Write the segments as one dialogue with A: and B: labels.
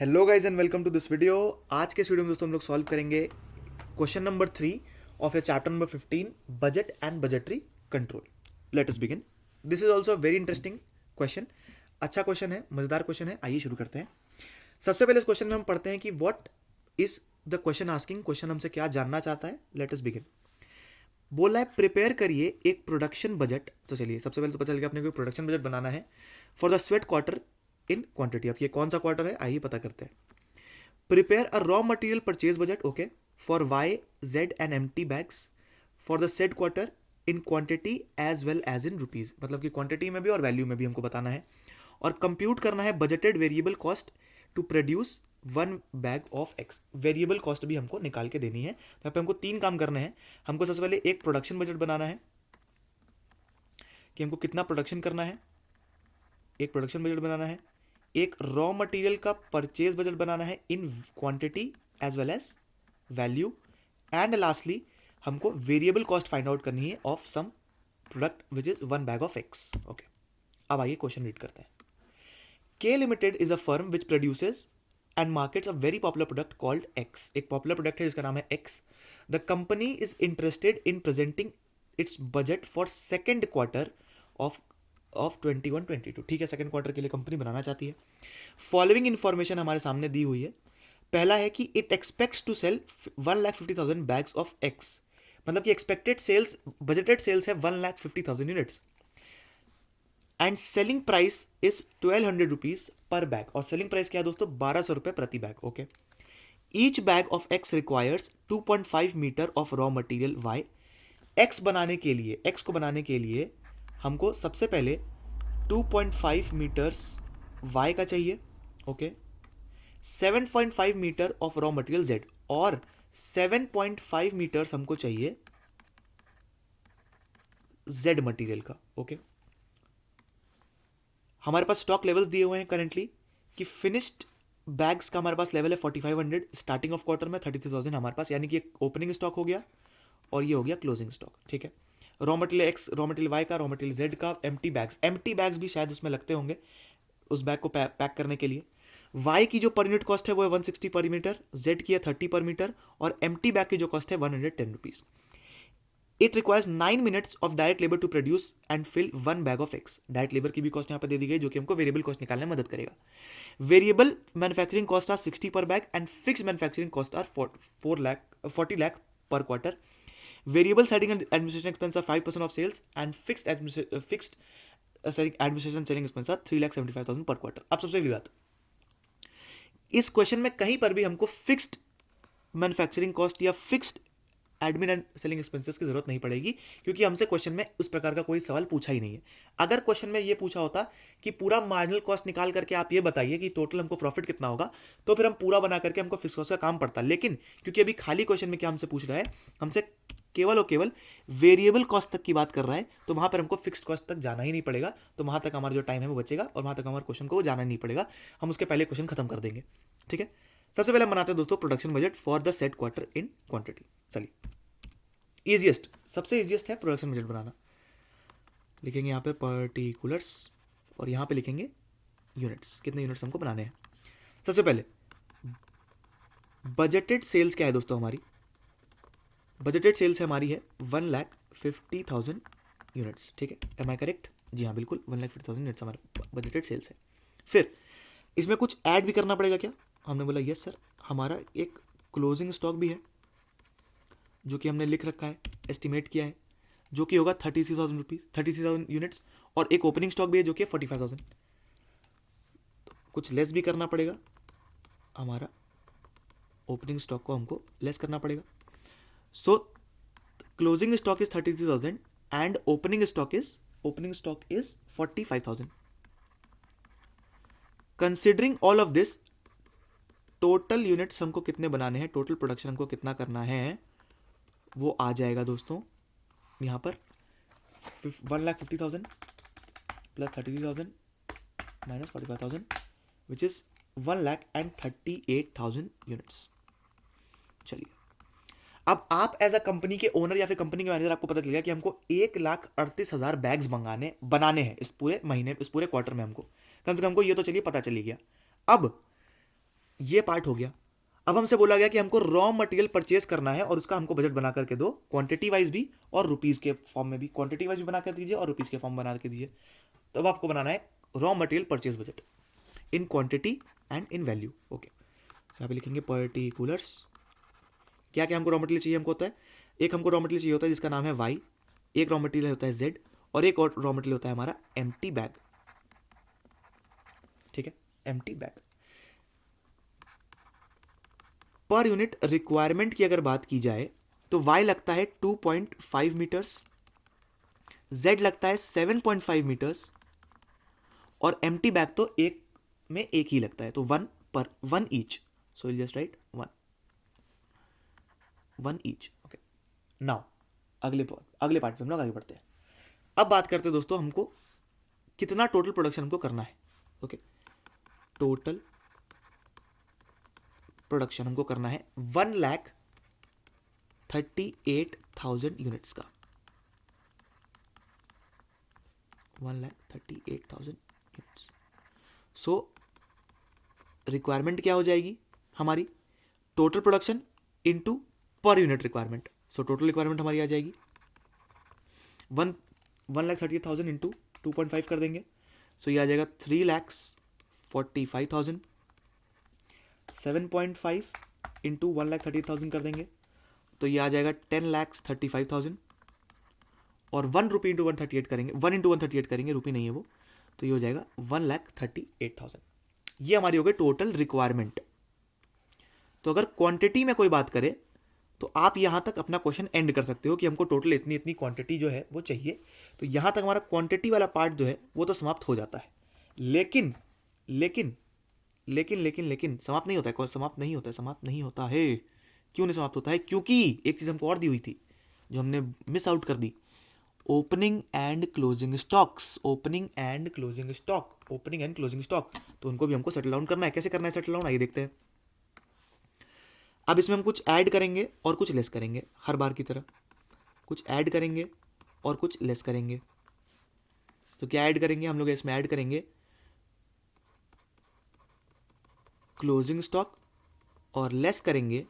A: Hello guys and welcome to this video. आज के इस वीडियो में दोस्तों हम लोग सॉल्व करेंगे question number 3 of your chapter number 15 budget and budgetary control. Let us begin. This is also very interesting question. अच्छा question है, मजेदार क्वेश्चन है। आइए शुरू करते हैं। सबसे पहले इस क्वेश्चन में हम पढ़ते हैं कि what is the question asking. Question हमसे क्या जानना चाहता है। Let us begin. बोला है प्रिपेयर करिए एक प्रोडक्शन बजट। तो चलिए सबसे पहले तो पता चल गया अपने को प्रोडक्शन बजट बनाना है for the sweat quarter in quantity. अब ये कौन सा क्वार्टर है आइए पता करते हैं। Prepare a raw material purchase budget okay for Y Z and empty bags for the said quarter in quantity as well as in rupees. मतलब कि क्वांटिटी में भी और वैल्यू में भी हमको बताना है और कंप्यूट करना है budgeted variable cost to produce one bag of X. Variable cost भी हमको निकाल के देनी है। तो यहाँ पे हमको तीन काम करने हैं। हमको सबसे पहले एक प्रोडक्शन बजट बनाना है कि हमको कितना प्रोडक्शन करना है, एक प्रोडक्शन बजट बनाना है। एक रॉ मटेरियल का परचेज बजट बनाना है in quantity as well as value. And lastly हमको वेरिएबल कॉस्ट फाइंड आउट करनी है of some product which is one bag of X. Okay, अब आइए क्वेश्चन रीड करते हैं। K limited is a firm which produces and markets a very popular product called X. एक popular product है जिसका नाम है X. The company is interested in presenting it's budget for second quarter of 21-22। ठीक है, second quarter के लिए company बनाना चाहती है। फॉलोइंग इंफॉर्मेशन हमारे सामने दी हुई है। पहला है कि it expects to sell 1,50,000 bags of X. मतलब कि एक्सपेक्टेड सेल्स, बजटेड सेल्स है 1,50,000 units and selling price is 1,200 rupees per bag. और सेलिंग प्राइस क्या है दोस्तों, 1,200 रुपए प्रति बैग। Okay, each bag of X requires 2.5 metre of raw material Y. X बनाने के लिए, एक्स को बनाने के लिए हमको सबसे पहले 2.5 मीटर्स वाई का चाहिए। Okay, 7.5 metre of raw material Z और 7.5 मीटर्स हमको चाहिए जेड मटेरियल का। ओके, हमारे पास स्टॉक लेवल्स दिए हुए हैं करेंटली कि फिनिश्ड बैग्स का हमारे पास लेवल है 4,500 स्टार्टिंग ऑफ क्वार्टर में, 33,000 हमारे पास, यानी कि ओपनिंग स्टॉक हो गया और ये हो गया क्लोजिंग स्टॉक। ठीक है, raw material X, raw material Y का, रॉ मटेरियल जेड का, एम्प्टी बैग्स भी शायद उसमें लगते होंगे उस बैग को पैक करने के लिए। वाई की जो पर यूनिट कॉस्ट है वो है 160 पर मीटर, जेड की है 30 पर मीटर और एम्प्टी बैग की जो कॉस्ट है 110 rupees. It requires 9 minutes of direct labour to produce and fill one bag of X. Direct labour की भी कॉस्ट यहाँ पे दे दी गई जो कि हमको वेरिएबल कॉस्ट निकालने में मदद करेगा। Variable manufacturing cost are 60 per bag and fix manufacturing cost are 40 lakh per quarter. Variable selling and administration expense are 5% of sales and fixed administration selling expense are 3,75,000 per quarter। अब सबसे अगली बात, इस question में कहीं पर भी हमको फिक्स्ड मैन्युफैक्चरिंग कॉस्ट या fixed admin and selling expenses की जरूरत नहीं पड़ेगी क्योंकि हमसे क्वेश्चन में उस प्रकार का कोई सवाल पूछा ही नहीं है। अगर क्वेश्चन में ये पूछा होता कि पूरा मार्जिनल कॉस्ट निकाल करके आप ये बताइए कि टोटल हमको प्रॉफिट कितना होगा, तो फिर हम पूरा बना करके हमको फिक्स कॉस्ट का काम पड़ता। लेकिन क्योंकि अभी खाली क्वेश्चन में क्या हमसे पूछ रहा है, हमसे केवल और केवल वेरिएबल कॉस्ट तक की बात कर रहा है, तो वहां पर हमको फिक्स्ड कॉस्ट तक जाना ही नहीं पड़ेगा। तो वहां तक हमारा जो टाइम है वो बचेगा और वहां तक हमारे क्वेश्चन को जाना नहीं पड़ेगा। हम उसके पहले क्वेश्चन खत्म कर देंगे। ठीक है, सबसे पहले हम बनाते हैं दोस्तों production budget for the said quarter in quantity. चलिए, इजिएस्ट, सबसे इजिएस्ट है प्रोडक्शन बजट बनाना। लिखेंगे यहाँ पे पर्टिकुलर्स और यहाँ पे लिखेंगे यूनिट्स, कितने यूनिट्स हमको बनाने हैं। सबसे पहले बजटेड सेल्स क्या है दोस्तों, हमारी बजटेड सेल्स है हमारी है 1,50,000 यूनिट्स। ठीक है, एम आई करेक्ट? जी हाँ बिल्कुल, 1,50,000 यूनिट्स हमारे बजटेड सेल्स है। फिर इसमें कुछ ऐड भी करना पड़ेगा क्या? हमने बोला यस सर, हमारा एक क्लोजिंग स्टॉक भी है जो कि हमने लिख रखा है, एस्टिमेट किया है, जो कि होगा 33,000 रुपीज, 33,000 यूनिट्स, और एक ओपनिंग स्टॉक भी है जो कि 45,000। तो कुछ लेस भी करना पड़ेगा, हमारा ओपनिंग स्टॉक को हमको लेस करना पड़ेगा। सो closing stock is 33,000 and opening stock is 45,000। Considering all of this, total units हमको कितने बनाने हैं, टोटल प्रोडक्शन हमको कितना करना है, वो आ जाएगा दोस्तों यहाँ पर 1,50,000 plus 33,000 minus 45,000 which is 1,38,000 units. चलिए, अब आप एज अ कंपनी के ओनर या फिर कंपनी के मैनेजर, आपको पता चल गया कि हमको 1,38,000 बैग्स बनाने हैं इस पूरे महीने, इस पूरे क्वार्टर में। हमको कम से कम हमको ये तो चलिए पता चली गया। अब ये पार्ट हो गया। अब हमसे बोला गया कि हमको रॉ मटेरियल परचेज करना है और उसका हमको बजट बना करके दो, क्वांटिटी वाइज भी और रुपीज़ के फॉर्म में भी। क्वांटिटी वाइज भी बना कर दीजिए और रुपीज़ के फॉर्म बना के दीजिए। तब आपको बनाना है raw material purchase budget in quantity and in value. Okay, यहाँ पे लिखेंगे पर्टिकुलर्स। क्या क्या हमको रॉ मटेरियल चाहिए? हमको होता है एक हमको रॉ मटेरियल चाहिए होता है जिसका नाम है वाई, एक रॉ मटेरियल होता है जेड, और एक और रॉ मटेरियल होता है हमारा एम्प्टी बैग। ठीक है, empty bag. Per unit requirement की अगर बात की जाए तो y लगता है 2.5 मीटर्स, z लगता है 7.5 मीटर्स, और एम्प्टी बैग तो एक में एक ही लगता है, तो one each. So will just right one each. Okay, now अगले पार्ट पे हम लोग आगे बढ़ते हैं। अब बात करते हैं दोस्तों हमको कितना टोटल प्रोडक्शन हमको करना है। ओके, टोटल प्रोडक्शन हमको करना है 1,38,000 यूनिट्स का। 1,38,000 यूनिट्स। सो रिक्वायरमेंट क्या हो जाएगी हमारी? Total production into per unit requirement. So total requirement हमारी आ जाएगी 1,38,000 इंटू 2.5 कर देंगे। सो ये आ जाएगा 3,45,000। 7.5 इंटू 1,38,000 कर देंगे तो ये आ जाएगा 10,35,000। और 1 रुपी इंटू 138 करेंगे, 1 इंटू 138 करेंगे, रुपी नहीं है वो, तो ये हो जाएगा 1,38,000। ये हमारी हो गई टोटल रिक्वायरमेंट। तो अगर क्वांटिटी में कोई बात करे तो आप यहां तक अपना क्वेश्चन एंड कर सकते हो कि हमको टोटल इतनी इतनी क्वांटिटी जो है वो चाहिए। तो यहां तक हमारा क्वांटिटी वाला पार्ट जो है वो तो समाप्त हो जाता है। लेकिन लेकिन लेकिन लेकिन लेकिन समाप्त नहीं होता है, समाप्त नहीं होता है, समाप्त नहीं होता है। क्यों नहीं समाप्त होता है? क्योंकि एक चीज हमको और दी हुई थी जो हमने मिस आउट कर दी। Opening and closing stocks, opening and closing stock, opening and closing stock, तो उनको भी हमको सेटल डाउन करना है। कैसे करना है सेटल डाउन, आइए देखते हैं। अब इसमें हम कुछ ऐड करेंगे और कुछ लेस करेंगे, हर बार की तरह कुछ ऐड करेंगे और कुछ लेस करेंगे। तो क्या ऐड करेंगे हम लोग? इसमें ऐड करेंगे क्लोजिंग स्टॉक और लेस करेंगे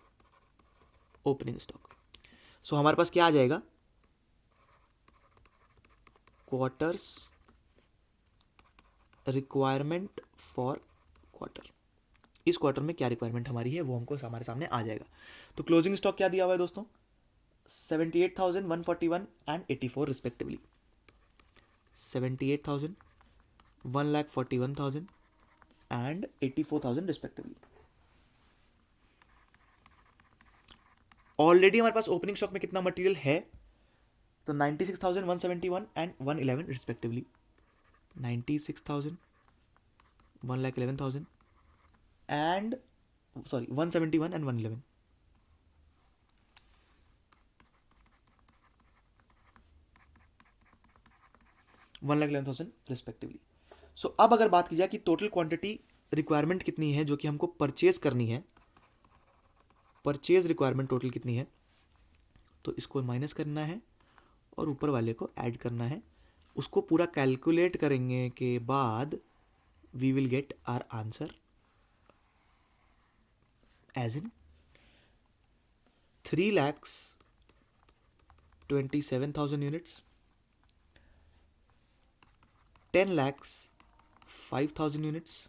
A: ओपनिंग स्टॉक। सो हमारे पास क्या आ जाएगा? Quarters requirement for quarter. इस क्वार्टर में क्या रिक्वायरमेंट हमारी है वो हमको हमारे सामने आ जाएगा। तो क्लोजिंग स्टॉक क्या दिया हुआ है दोस्तों? 78,000, 141 and 84 respectively. 78,000, 1,41,000 and 84,000 respectively. Already हमारे पास ओपनिंग स्टॉक में कितना मटेरियल है? तो 96,000, 171 and 111 respectively. 96,000, 1,11,000 and 171 and 111। $1,11,000 respectively. So अब अगर बात की जाए कि टोटल क्वांटिटी रिक्वायरमेंट कितनी है जो कि हमको परचेज करनी है, परचेज रिक्वायरमेंट टोटल कितनी है, तो इसको माइनस करना है और ऊपर वाले को ऐड करना है। उसको पूरा कैलकुलेट करेंगे के बाद we will get our answer as in 3,27,000 units, 10,05,000 units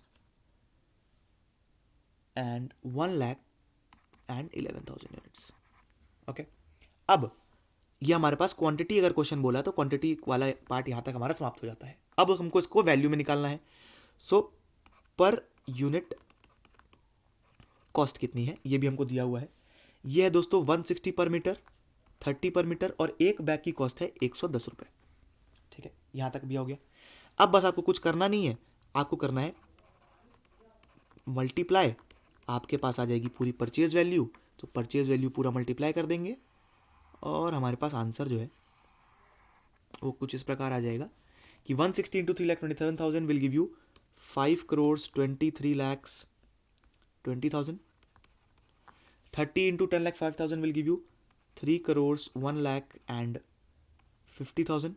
A: and 1,11,000 units. Okay, अब ये हमारे पास क्वांटिटी अगर क्वेश्चन बोला तो क्वांटिटी वाला पार्ट यहां तक हमारा समाप्त हो जाता है। अब हमको इसको वैल्यू में निकालना है। सो पर यूनिट कॉस्ट कितनी है ये भी हमको दिया हुआ है। ये है दोस्तों 160 पर मीटर, 30 पर मीटर, और एक बैग की कॉस्ट है 110 रुपये। ठीक है, यहां तक भी हो गया। अब बस आपको कुछ करना नहीं है, आपको करना है मल्टीप्लाई। आपके पास आ जाएगी पूरी परचेज वैल्यू, तो परचेज वैल्यू पूरा मल्टीप्लाई कर देंगे और हमारे पास आंसर जो है वो कुछ इस प्रकार आ जाएगा कि 160 into 3,27,000 will give you 5,23,20,000। 30 into 10,05,000 will give you 3,01,50,000।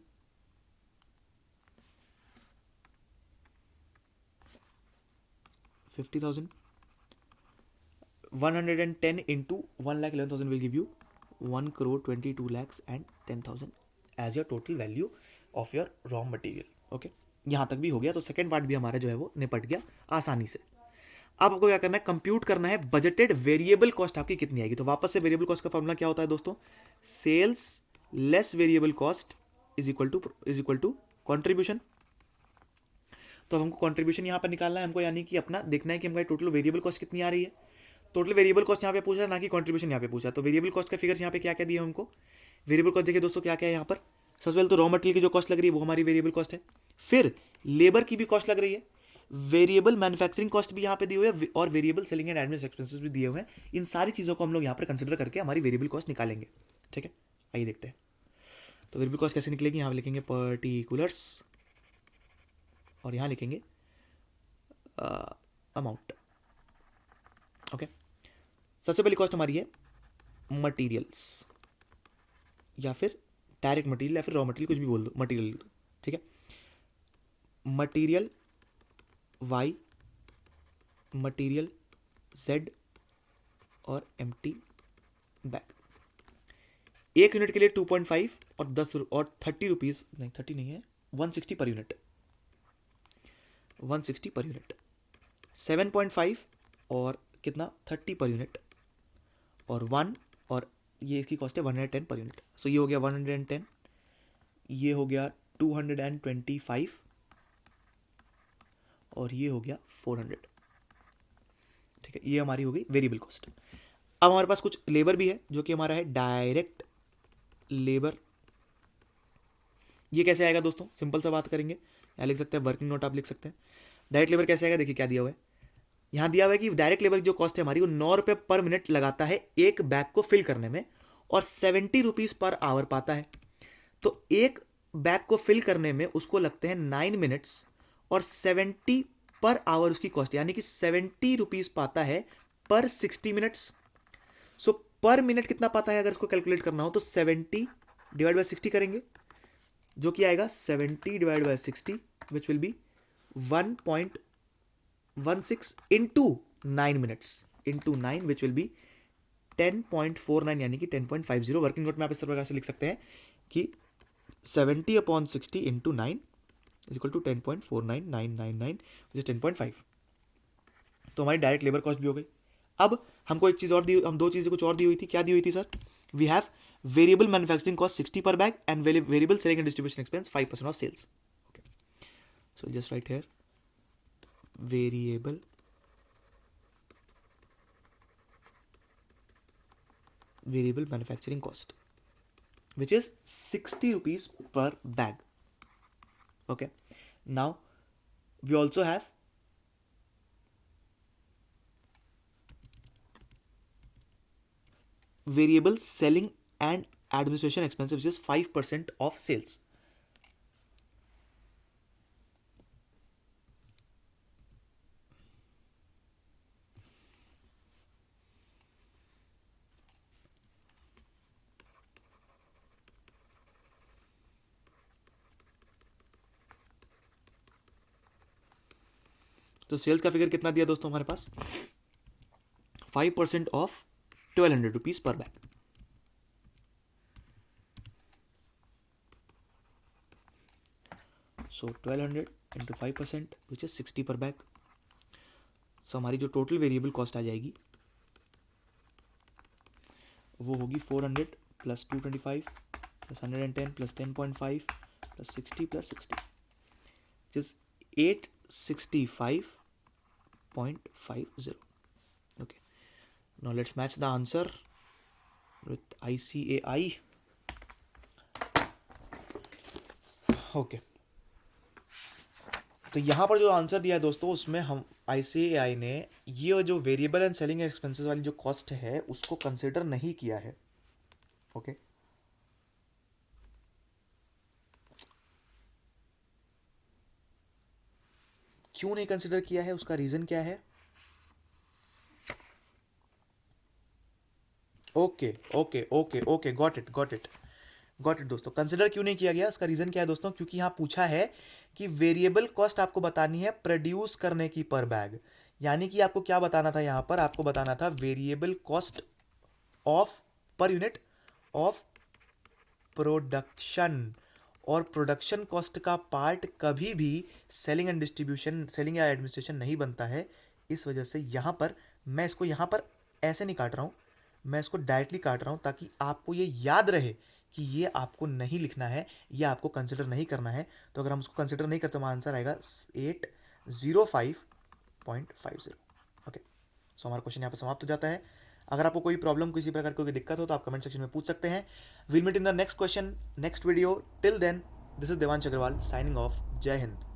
A: 50,000 110 into 1,11,000 will give you 1,22,10,000 as your total value of your raw material. Okay, यहाँ तक भी हो गया, तो सेकेंड पार्ट भी हमारा जो है वो निपट गया आसानी से। अब आपको क्या करना है, कंप्यूट करना है बजटेड वेरिएबल कॉस्ट आपकी कितनी आएगी। तो वापस से वेरिएबल कॉस्ट का फॉर्मूला क्या होता है दोस्तों, sales less variable cost is equal to contribution. तो हमको कॉन्ट्रीब्यूशन यहाँ पर निकालना है हमको, यानी कि अपना देखना है कि हमारी टोटल वेरिएबल कॉस्ट कितनी आ रही है। टोटल वेरिएबल कॉस्ट यहाँ पे पूछा है, ना कि कॉन्ट्रीब्यूशन यहाँ पे पूछा है। तो वेरिएबल कॉस्ट का फिगर्स यहाँ पे क्या क्या दिया हमको, वेरिएबल कॉस्ट देखिए दोस्तों क्या क्या है यहाँ पर। सबसे पहले तो रॉ मटेरियल की जो कॉस्ट लग रही है वो हमारी वेरिएबल कॉस्ट है, फिर लेबर की भी कॉस्ट लग रही है, वेरिएबल मैन्युफैक्चरिंग कॉस्ट भी यहाँ पे दिए हुए हैं, और variable selling and admin expenses भी दिए हुए हैं। इन सारी चीज़ों को हम लोग यहाँ पर कंसिडर करके हमारी वेरिएबल कॉस्ट निकालेंगे। ठीक है, आइए देखते हैं। तो वेरिएबल कॉस्ट कैसे निकलेगी, यहाँ लिखेंगे पर्टिकुलर्स और यहाँ लिखेंगे अमाउंट। ओके, सबसे पहली कॉस्ट हमारी है मटेरियल्स, या फिर डायरेक्ट मटेरियल, या फिर रॉ मटेरियल, कुछ भी बोल दो, मटेरियल। ठीक है, मटेरियल वाई, मटेरियल जेड और एम्प्टी बैग। एक यूनिट के लिए 2.5 और 10 और 30 रुपीज, नहीं 30 नहीं है, 160 पर यूनिट, 160 पर यूनिट, 7.5 और कितना 30 पर यूनिट, और 1 और ये इसकी कॉस्ट है 110 पर यूनिट। सो ये हो गया 110, ये हो गया 225 और ये हो गया 400। ठीक है, ये हमारी हो गई वेरिएबल कॉस्ट। अब हमारे पास कुछ लेबर भी है जो कि हमारा है डायरेक्ट लेबर। ये कैसे आएगा दोस्तों, सिंपल सा बात करेंगे, यहाँ लिख सकते हैं, वर्किंग नोट आप लिख सकते हैं। डायरेक्ट लेबर कैसे आएगा, देखिए क्या दिया हुआ है, यहाँ दिया हुआ है कि डायरेक्ट लेबर की जो कॉस्ट है हमारी वो 9 रुपये पर मिनट लगाता है एक बैग को फिल करने में, और 70 रुपीज पर आवर पाता है। तो एक बैग को फिल करने में उसको लगते हैं 9 मिनट्स, और 70 पर आवर उसकी कॉस्ट, यानी कि 70 रुपीज पाता है पर 60 मिनट्स। सो पर मिनट कितना पाता है, अगर इसको कैलकुलेट करना हो तो 70 डिवाइड बाय 60 करेंगे, जो कि आएगा 70 divide by 60 which will be 1.16 into 9 minutes into 9 which will be 10.49, यानी कि 10.50। वर्किंग नोट में आप इस प्रकार से लिख सकते हैं कि 70/60 into 9 is equal to 10.49999 which is 10.5। तो हमारी डायरेक्ट लेबर कॉस्ट भी हो गई। अब हमको एक चीज और दी, हम दो चीजें कुछ और दी हुई थी, क्या दी हुई थी sir, we have variable manufacturing cost 60 per bag and variable selling and distribution expense 5% of sales. Okay, so just write here variable manufacturing cost which is 60 rupees per bag. Okay, now we also have variable selling and administration expenses which is 5% of sales. तो sales का figure कितना दिया दोस्तों हमारे पास, 5% of 1200 rupees per bag. So 1200 into 5% which is 60 per bag. सो हमारी जो total variable cost आ जाएगी वो होगी 400 plus 225 plus 110 plus 10.5 plus 60 plus 60 which is 865.50. Okay, now let's match the answer with ICAI. Okay, तो यहाँ पर जो आंसर दिया है दोस्तों उसमें हम ICAI ने ये जो वेरिएबल एंड सेलिंग एक्सपेंसेस वाली जो कॉस्ट है उसको कंसिडर नहीं किया है। ओके, क्यों नहीं कंसिडर किया है, उसका रीजन क्या है। Okay okay okay okay, got it दोस्तों। कंसिडर क्यों नहीं किया गया, उसका रीजन क्या है दोस्तों, क्योंकि यहाँ पूछा है कि वेरिएबल कॉस्ट आपको बतानी है प्रोड्यूस करने की पर बैग, यानी कि आपको क्या बताना था यहाँ पर, आपको बताना था variable cost of per unit of production, और प्रोडक्शन कॉस्ट का पार्ट कभी भी सेलिंग एंड डिस्ट्रीब्यूशन, सेलिंग या एडमिनिस्ट्रेशन नहीं बनता है। इस वजह से यहाँ पर मैं इसको यहाँ पर ऐसे नहीं काट रहा हूँ, मैं इसको डायरेक्टली काट रहा हूँ ताकि आपको ये याद रहे कि ये आपको नहीं लिखना है, ये आपको कंसिडर नहीं करना है। तो अगर हम उसको कंसिडर नहीं करते, हमारा आंसर आएगा 805.50। ओके, सो हमारा क्वेश्चन यहाँ पर समाप्त हो जाता है। अगर आपको कोई प्रॉब्लम, किसी प्रकार की कोई दिक्कत हो तो आप कमेंट सेक्शन में पूछ सकते हैं। Will meet in the next question, next video. Till then, this is Devansh Agarwal signing off. जय हिंद।